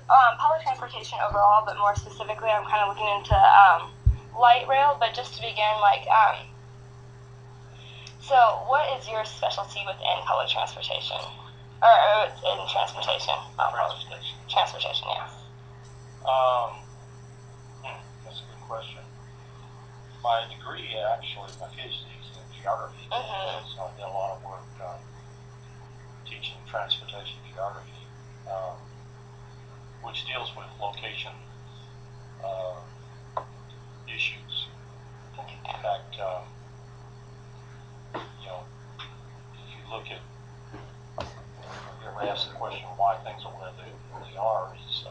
public transportation overall, but more specifically, I'm kind of looking into light rail. But just to begin, so what is your specialty within public transportation, or in transportation? Transportation, yes. That's a good question. My degree, actually, my PhD is in geography. So I did a lot of work teaching transportation geography, which deals with location issues. In fact, if you look at, you ever ask the question why things are where they are, is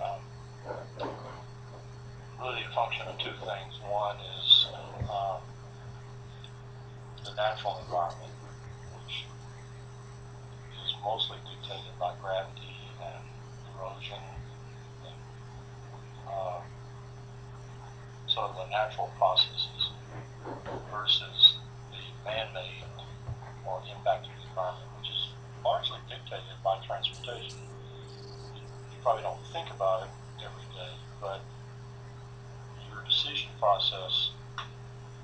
really a function of two things. One is the natural environment, which is mostly dictated by gravity and erosion, and sort of the natural processes versus the man-made or impact of the environment, which is largely dictated by transportation. You probably don't think about it every day, but your decision process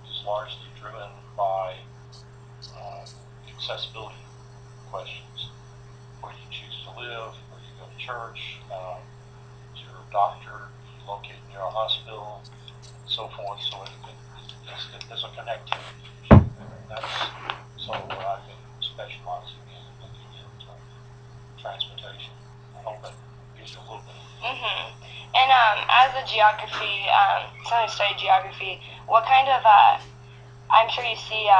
is largely driven by accessibility questions. Where you choose to live, where you go to church, is your doctor located near a hospital, and so forth. So there's a connectivity issue. That's sort of what I've been specializing in, looking at transportation. I hope that gives you a little bit. And as a geography, someone who studied geography, what kind of I'm sure you see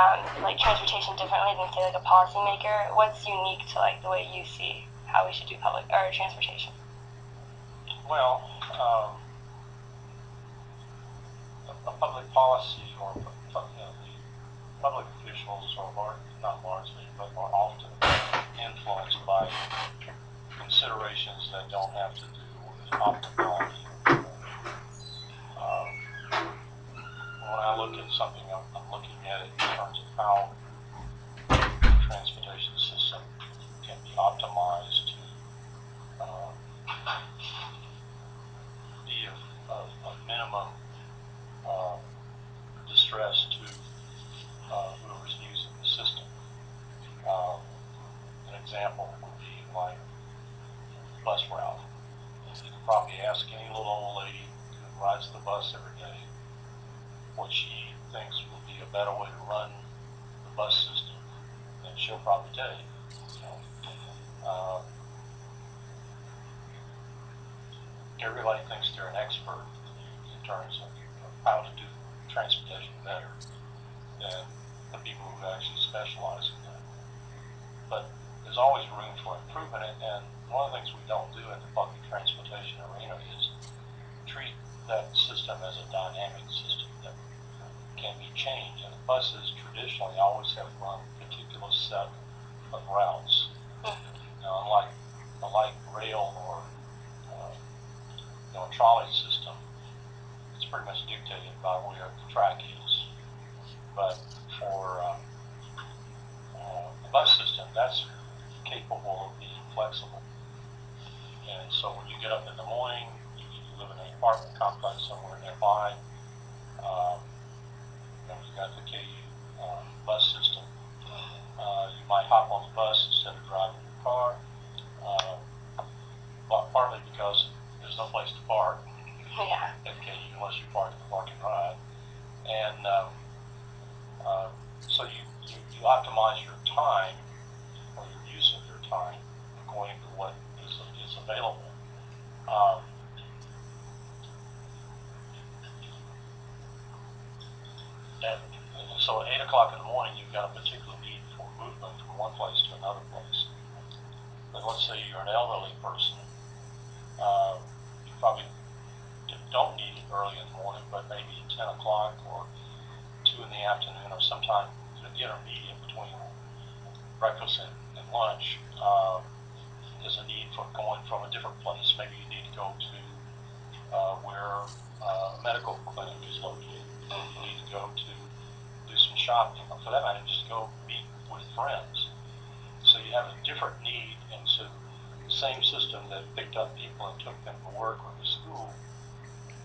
transportation differently than say like a policymaker. What's unique to like the way you see how we should do public or transportation? Well, a public policy or the public officials are not largely, but are often influenced by considerations that don't have to do with optimality. When I look at something, I'm looking at it in terms of how the transportation system can be optimized to be of minimum distress to whoever's using the system. An example would be like bus route. You could probably ask any little old lady who rides the bus every day what she thinks would be a better way to run the bus system, and she'll probably tell you. Everybody thinks they're an expert in terms of how to do transportation better than the people who actually specialize in that. But there's always room for improvement, and one of the things we don't do in the public transportation arena is treat that system as a dynamic system that can be changed. And the buses traditionally always have run a particular set of routes. Unlike a light rail or a trolley system, it's pretty much dictated by where the track is. But for the bus system, that's capable of being flexible. And so when you get up in the morning, you live in an apartment complex somewhere nearby, you've got the KU bus system. You might hop on the bus instead of driving your car, partly because there's no place to park at KU unless you park in the park and ride. And so you optimize your time or your use of your time according to what is available. And so at 8 o'clock in the morning, you've got a particular need for movement from one place to another place. But let's say you're an elderly person, you probably don't need it early in the morning, but maybe 10 o'clock or 2 in the afternoon or sometime intermediate between breakfast and lunch, there's a need for going from a different place. Maybe you need to go to where a medical clinic is located. You need to go to do some shopping, or for that matter, just go meet with friends. So you have a different need, and so the same system that picked up people and took took them to work or to school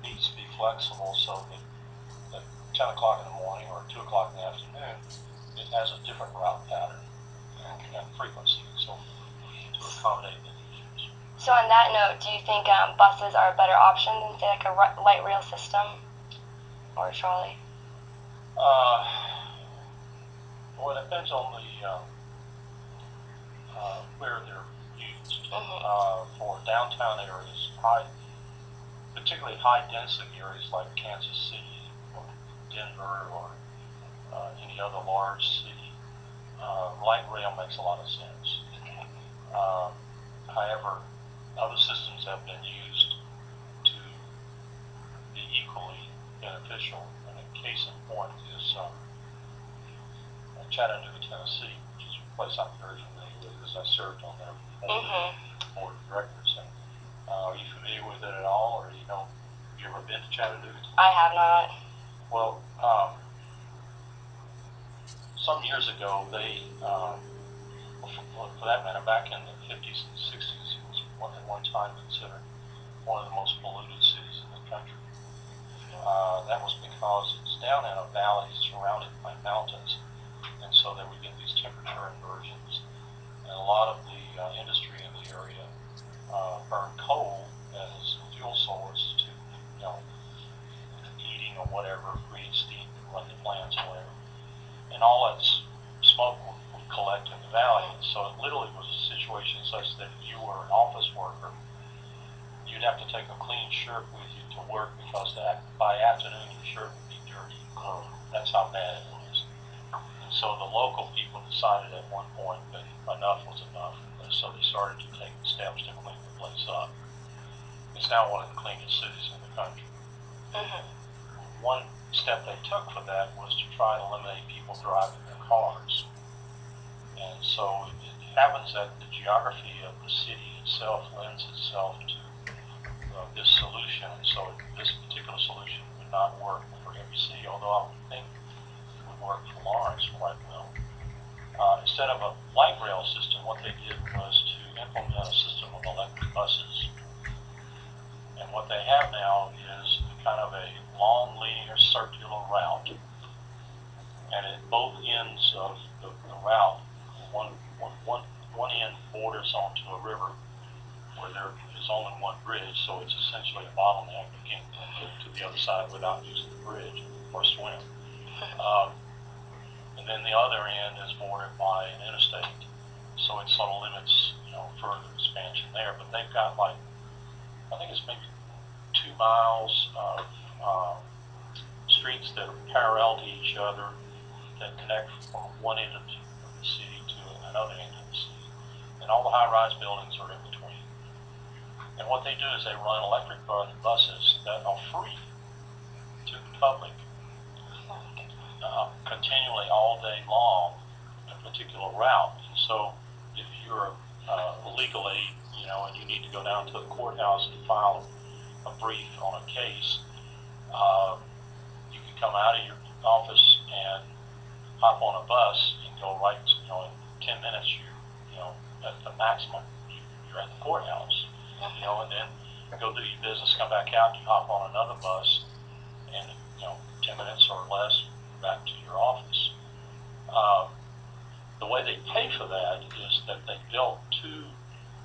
needs to be flexible so that 10 o'clock in the morning or 2 o'clock in the afternoon, it has a different route pattern and frequency and so forth to accommodate the needs. So on that note, do you think buses are a better option than say like a light rail system or a trolley? Well, it depends on the where they're used. For downtown areas, particularly high density areas like Kansas City or Denver or any other large city, light rail makes a lot of sense. However, other systems have been used to be equally beneficial. And a case in point is Chattanooga, Tennessee, which is a place I'm very familiar with because I served on their board of directors. And, are you familiar with it at all, or have you ever been to Chattanooga? I have not. Well, some years ago, they, for that matter, back in the 50s and 60s, it was at one time considered one of the most polluted cities in the country. That was because it's down in a valley surrounded by mountains, and so they would get these temperature inversions. And a lot of the industry in the area burned coal as a fuel source to, heating or whatever, create steam to run the plants or whatever. And all that smoke would collect in the valley. And so it literally was a situation such that if you were an office worker, you'd have to take a clean shirt with you to work because by afternoon your shirt would be dirty. That's how bad it was. And so the local people decided at one point that enough was enough. And so they started to take steps to clean the place up. It's now one of the cleanest cities in the country. One step they took for that was to try to eliminate people driving their cars. And so it happens that the geography of the city itself lends itself to this solution. And so this particular solution would not work for every city, although I would think it would work for Lawrence quite well. Instead of a light rail system, what they did was to implement a system of electric buses. And what they have now is kind of a long, linear, circular route. And at both ends of the route, one end borders onto a river where there is only one bridge, so it's essentially a bottleneck. You can't get to the other side without using the bridge or swim. And then the other end is bordered by an interstate, so it sort of limits, further expansion there. But they've got I think it's maybe 2 miles of streets that are parallel to each other that connect from one end of the city to another end of the city. And all the high-rise buildings are in between. And what they do is they run electric buses that are free to the public continually all day long, a particular route. And so if you're a legal aid, and you need to go down to the courthouse to file a brief on a case, you can come out of your office and hop on a bus and go right, in 10 minutes you're, at the maximum, you're at the courthouse, and then go do your business, come back out, you hop on another bus, and, 10 minutes or less, back to your office. The way they pay for that is that they built 2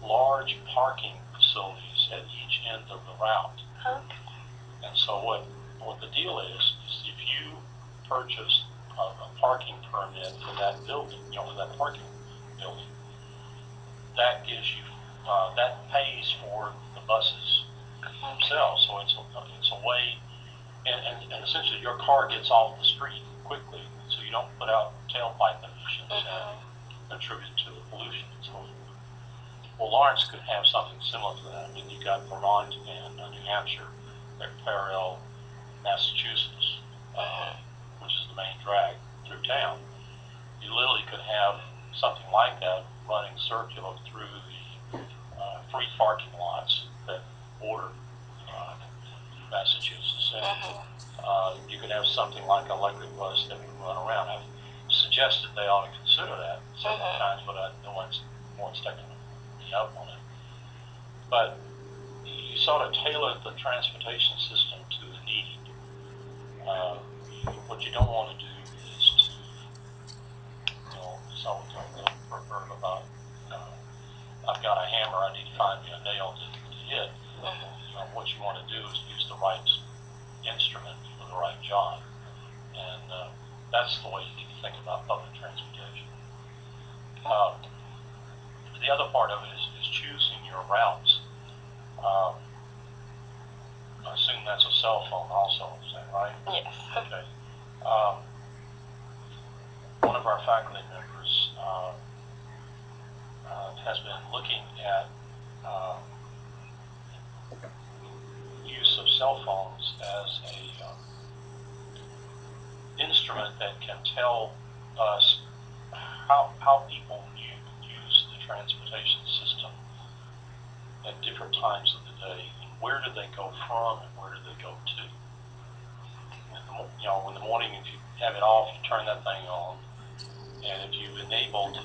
large parking facilities at each end of the route. And so what the deal is if you purchase a parking permit for that building, for that parking building, that gives you, that pays for the buses themselves. So it's a way, and essentially your car gets off the street quickly, so you don't put out tailpipe emissions and contribute to the pollution and so forth. Well, Lawrence could have something similar to that. I mean, you've got Vermont and New Hampshire that parallel Massachusetts, which is the main drag through town. You literally could have something like that running circular through the free parking lots that border Massachusetts. And you could have something like an electric bus that would run around. I've suggested they ought to consider that several times, but no one's taken me up on it. But you sort of tailor the transportation system to the need. What you don't want to do is to, someone heard about, I've got a hammer, I need to find me a nail to hit. What you want to do is use the right instrument for the right job. And that's the way you need to think about public transportation. The other part of it is choosing your routes. I assume that's a cell phone also, is that right? Yes. Okay. One of our faculty members has been looking at use of cell phones as a instrument that can tell us how people use the transportation system at different times of the day. Where do they go from and where do they go to? In the morning, if you have it off, you turn that thing on, and if you've enabled,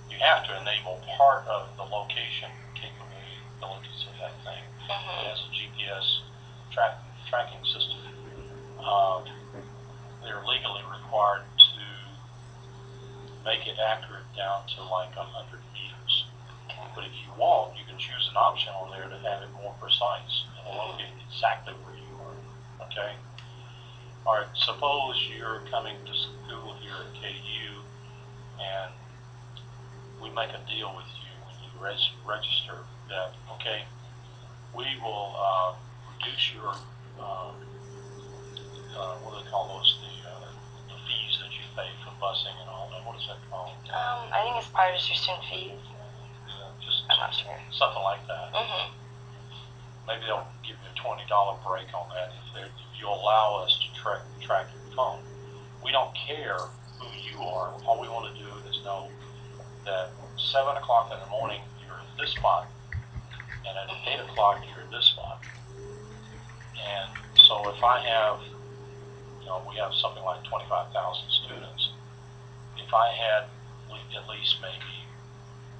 you have to enable part of the location capabilities of that thing. It has a GPS tracking system. They're legally required to make it accurate down to like 100 meters. But if you want, you can choose an option on there to have it more precise and locate exactly where you are. Okay? All right, suppose you're coming to school here at KU and we make a deal with you when you register that, okay, we will reduce your, what do they call those, the fees that you pay for busing and all that. What is that called? I think it's part of your student fees. Just I'm not sure. something like that. Maybe they'll give you a $20 break on that if you allow us to track your phone. We don't care who you are. All we want to do is know that 7 o'clock in the morning you're at this spot, and at 8 o'clock you're at this spot. And so if I have, we have something like 25,000 students. If I had at least maybe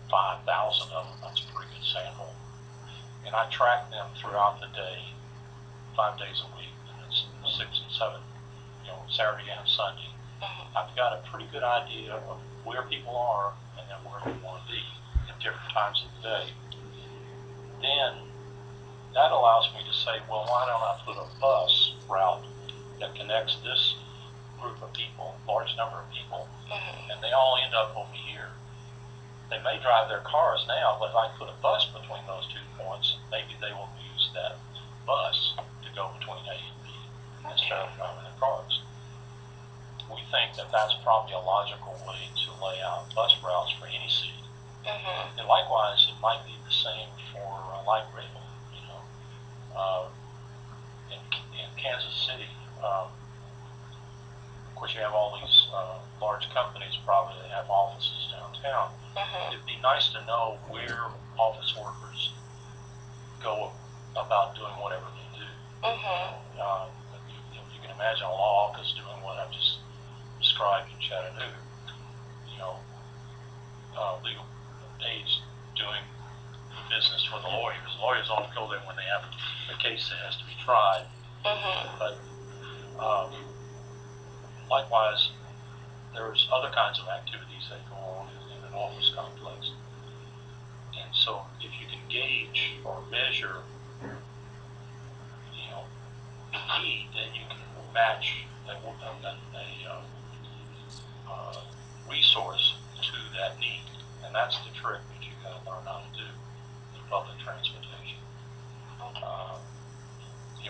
5,000 of them, that's a pretty good sample. And I track them throughout the day, 5 days a week, and it's 6 and 7, Saturday and Sunday. I've got a pretty good idea of where people are and then where they want to be at different times of the day. Then that allows me to say, well, why don't I put a bus route that connects this group of people, large number of people, and they all end up over here. They may drive their cars now, but if I put a bus between those 2 points, maybe they will use that bus to go between A and B instead of driving their cars. We think that that's probably a logical way to lay out bus routes for any city. And likewise, it might be the same for light rail. In Kansas City, of course, you have all these large companies probably that have offices downtown. It'd be nice to know where office workers go about doing whatever they do. You can imagine a law office doing what I've just described in Chattanooga. Legal aides doing business for the lawyers. Lawyers only go there when they have a case that has to be tried. But likewise, there's other kinds of activities that go on in an office complex. And so if you can gauge or measure, the need, then you can match a resource to that need. And that's the trick that you got to learn how to do in public transportation.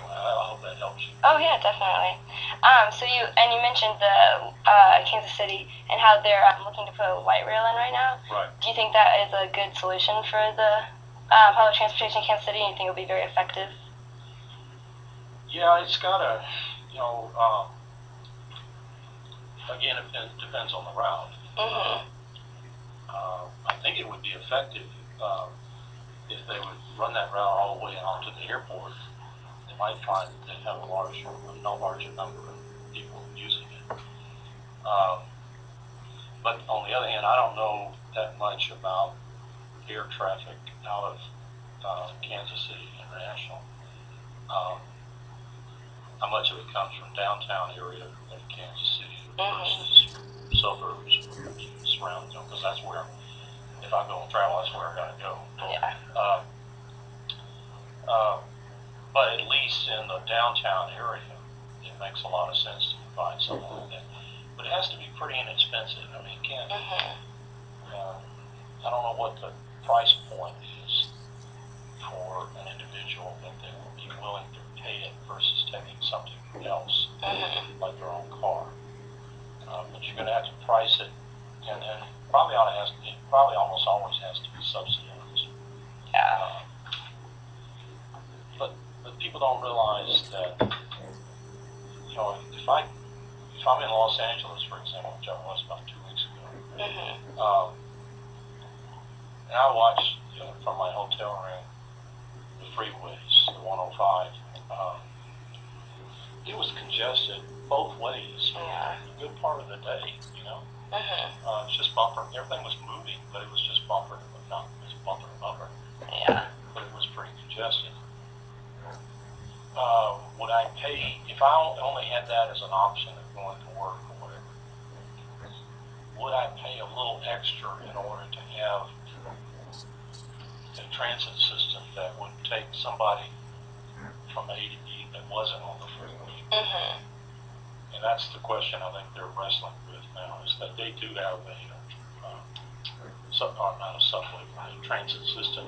I hope that helps you. Oh yeah, definitely. So you mentioned the Kansas City and how they're looking to put light rail in right now. Right. Do you think that is a good solution for the public transportation in Kansas City? And you think it will be very effective? Yeah, it's got to, again, it depends on the route. I think it would be effective if they would run that route all the way onto the airport. They might find that they have no larger number of people using it. But on the other hand, I don't know that much about air traffic out of Kansas City International, um, how much of it comes from downtown area in Kansas City versus suburbs surrounding them, because that's where, if I go and travel, that's where I gotta go. Yeah. But at least in the downtown area, it makes a lot of sense to provide something like that. But it has to be pretty inexpensive. I mean, you can't, I don't know what the price point is for an individual that they will be willing to pay it versus taking something else, like their own car. But you're going to have to price it, and probably it probably almost always has to be subsidized. Yeah. But people don't realize that, you know, if I'm in Los Angeles, for example, which I was about 2 weeks ago, and I watched from my hotel room the freeways, the 105. It was congested both ways for a good part of the day. You know, it's just bumper. Everything was moving, but it was just bumper to bumper. Yeah. But it was pretty congested. Would I pay if I only had that as an option of going to work or whatever? Would I pay a little extra in order to have a transit system that would take somebody from A to B that wasn't on the freeway? And that's the question I think they're wrestling with now, is that they do have not a subway, but a transit system.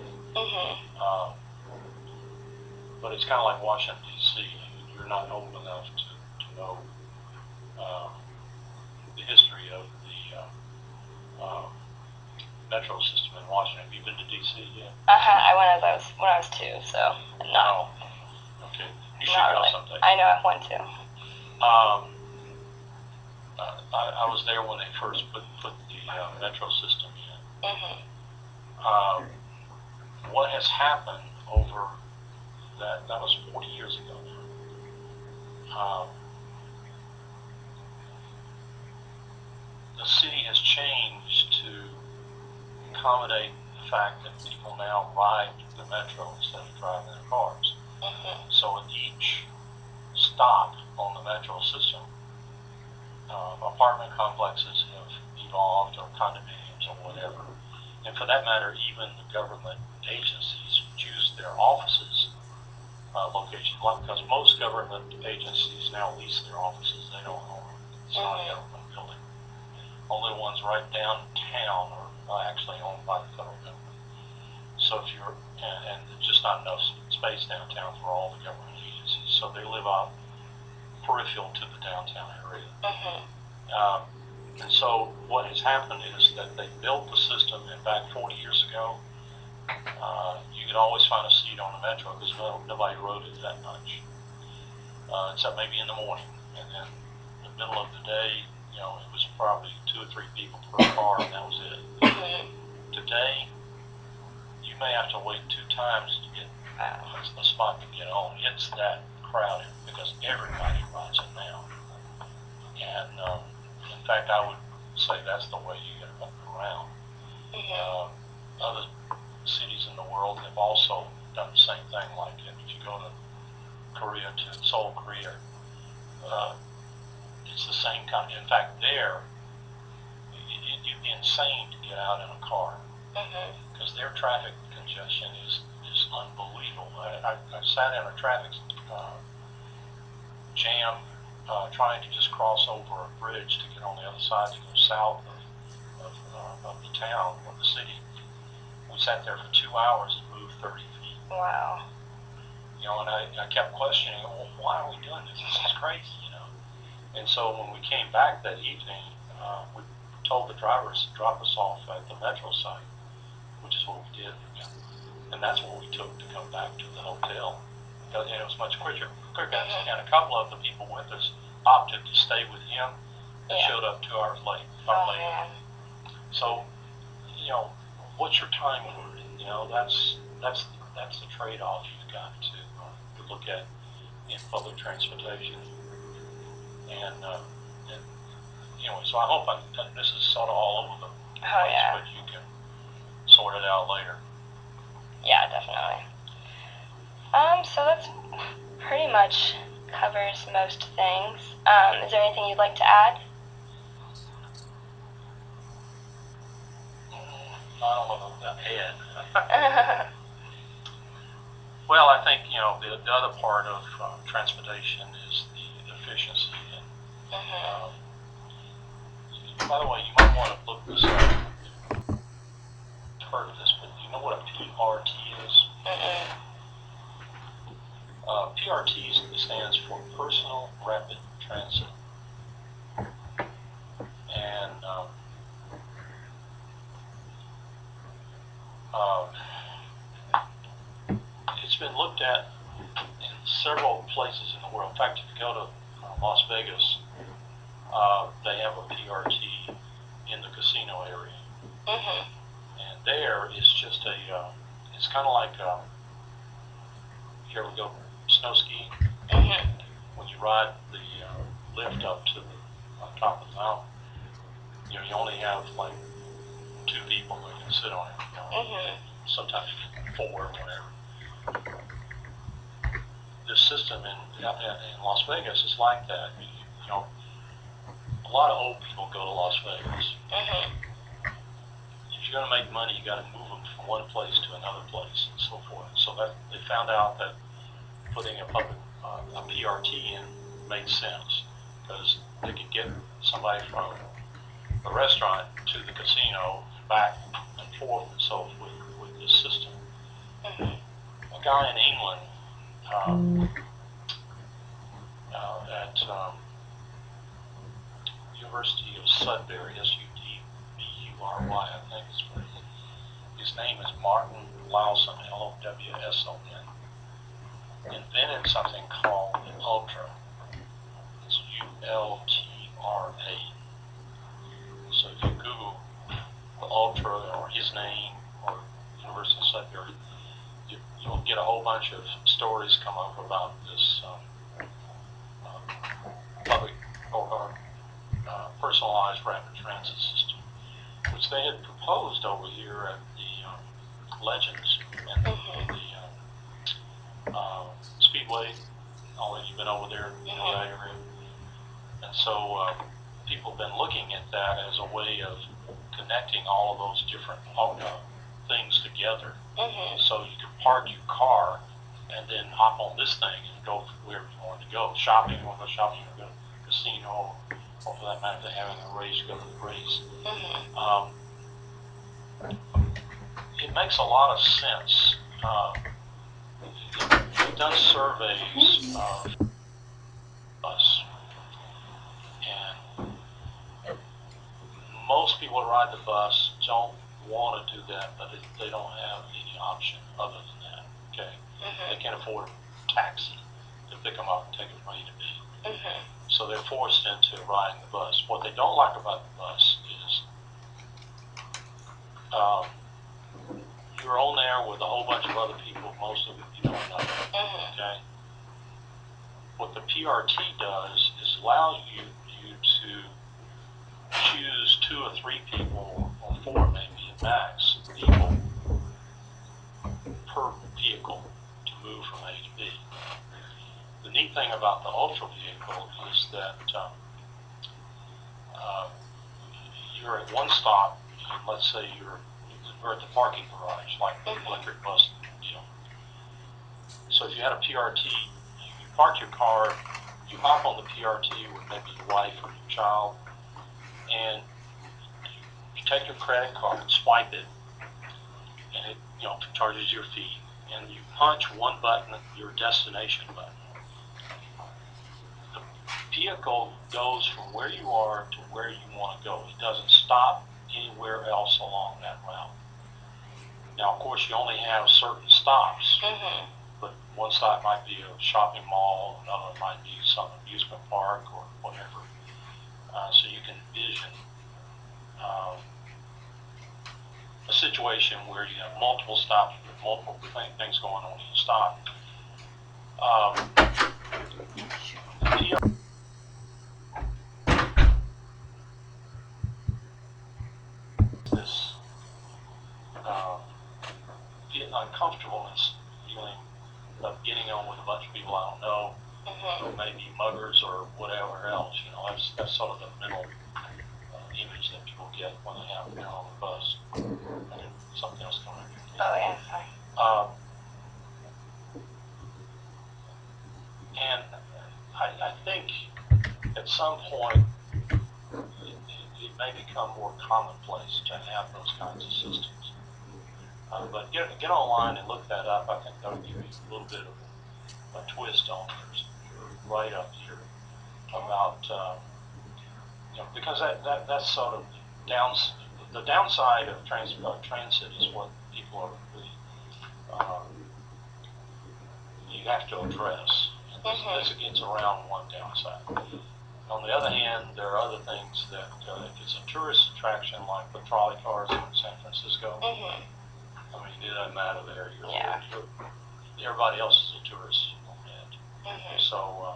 But it's kind of like Washington, D.C. You're not old enough to know the history of the metro system in Washington. Have you been to D.C. yet? I went when I was 2, so no. Okay. You should go someday. I know I want to. I was there when they first put the metro system in. What has happened over that was 40 years ago now. The city has changed to accommodate the fact that people now ride the metro instead of driving their cars. So at each stop on the metro system, apartment complexes have evolved, or condominiums, or whatever. And for that matter, even the government agencies choose their offices location, because most government agencies now lease their offices. They don't own them. It's not a government building. Only the ones right downtown are actually owned by the federal government. So if you're, and there's just not enough space downtown for all the government agencies, so they live out peripheral to the downtown area. And so what has happened is that they built the system, and back 40 years ago, you could always find a seat on the metro because nobody rode it that much, except maybe in the morning. And then in the middle of the day, you know, it was probably 2 or 3 people per car, and that was it. Today, you may have to wait 2 times to get a spot to get on. It's that crowded because everybody rides it now. And in fact, I would say that's the way you get around. Other cities in the world have also done the same thing. Like if you go to Korea, to Seoul, Korea, it's the same kind. In fact, there, you'd be insane to get out in a car because their traffic congestion is unbelievable. I sat in a traffic jam trying to just cross over a bridge to get on the other side to go south of the town or the city. We sat there for 2 hours and moved 30 feet. Wow. You know, and I kept questioning, well, why are we doing this? This is crazy, you know. And so when we came back that evening, we told the drivers to drop us off at the metro site, which is what we did. And that's what we took to come back to the hotel. And it was much quicker. And a couple of the people with us opted to stay with him and showed up 2 hours late. Man. So, you know, what's your time worth? You know, that's the trade-off you've got to look at in public transportation. And anyway, so I hope this is sort of all over the place, but you can sort it out later. Yeah, definitely. So that's pretty much covers most things. Is there anything you'd like to add? I don't know about head. Well, I think, the other part of transportation is the efficiency. And, by the way, you might want to look this up. You've heard of this, but do you know what a PRT is? PRT stands for Personal Rapid Transit. And it's been looked at in several places in the world. In fact, if you go to Las Vegas, they have a PRT in the casino area. And there it's just it's kind of like, you ever go snow skiing? When you ride the lift up to the top of the mountain, you only have like 2 people that can sit on it. Sometimes 4 or whatever. This system in Las Vegas is like that. A lot of old people go to Las Vegas. If you're going to make money, you got to move them from one place to another place and so forth. So that they found out that putting a PRT in made sense, because they could get somebody from the restaurant to the casino, back and forth and so forth with this system. A guy in England at University of Sudbury, Sudbury, I think it's what his name is Martin Lawson, Lowson, invented something called an Ultra. It's Ultra. So if you Google the Ultra or his name or University of Sudbury, you'll get a whole bunch of stories come up about this public or personalized rapid transit system, which they had proposed over here at the Legends and the Speedway. You've been over there in that area. And so people have been looking at that as a way of connecting all of those different things together. So you can park your car and then hop on this thing and go wherever you want to go. Shopping, you want to go shopping, you want to go to the casino, or for that matter, if they're having a race, go to the race. It makes a lot of sense. We've done surveys of us, and most people who ride the bus don't want to do that, but they don't have any option other than that. Okay, they can't afford a taxi to pick them up and take them from A to B. So they're forced into riding the bus. What they don't like about the bus is you're on there with a whole bunch of other people, most of them you don't know. Okay? What the PRT does is allow you to choose 2 or 3 people, or 4 maybe at max, people per vehicle to move from A to B. The neat thing about the Ultra vehicle is that you're at one stop, and let's say you're at the parking garage, like the electric bus deal. So if you had a PRT, you park your car, you hop on the PRT with maybe your wife or your child, and you take your credit card and swipe it, and it charges your fee, and you punch one button, your destination button. The vehicle goes from where you are to where you want to go. It doesn't stop anywhere else along that route. Now, of course, you only have certain stops, but one stop might be a shopping mall, another might be some amusement park or whatever. So you can envision a situation where you have multiple stops with multiple things going on in each stop. This uncomfortable of getting on with a bunch of people I don't know, or maybe muggers or whatever else. You know, that's sort of the mental image that people get when they're on the bus. And then something else coming up. Oh, yeah, sorry. And I think at some point it may become more commonplace to have those kinds of systems. But get online and look that up. I think that'll give you a little bit of a twist on it right up here about because that's sort of the downside of transit is what people are really you have to address. And this gets around one downside. On the other hand, there are other things that if it's a tourist attraction like the trolley cars in San Francisco, I mean, it doesn't matter there. Everybody else is a tourist on that. So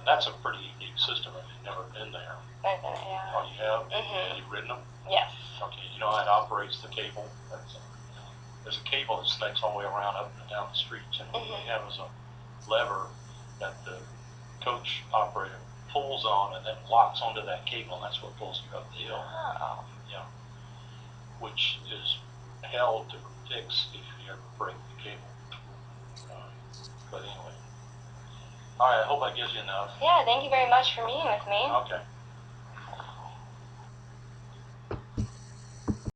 that's a pretty unique system if you've never been there. Yeah. Oh, you have? Have you ridden them? Yes. Okay, you know how it operates the cable? There's a cable that snakes all the way around up and down the streets, and what they have is a lever that the coach operator pulls on and then locks onto that cable, and that's what pulls you up the hill. Oh. Yeah. Which is held to fix if you ever break the cable. But anyway. All right, I hope that gives you enough. Yeah, thank you very much for meeting with me. Okay.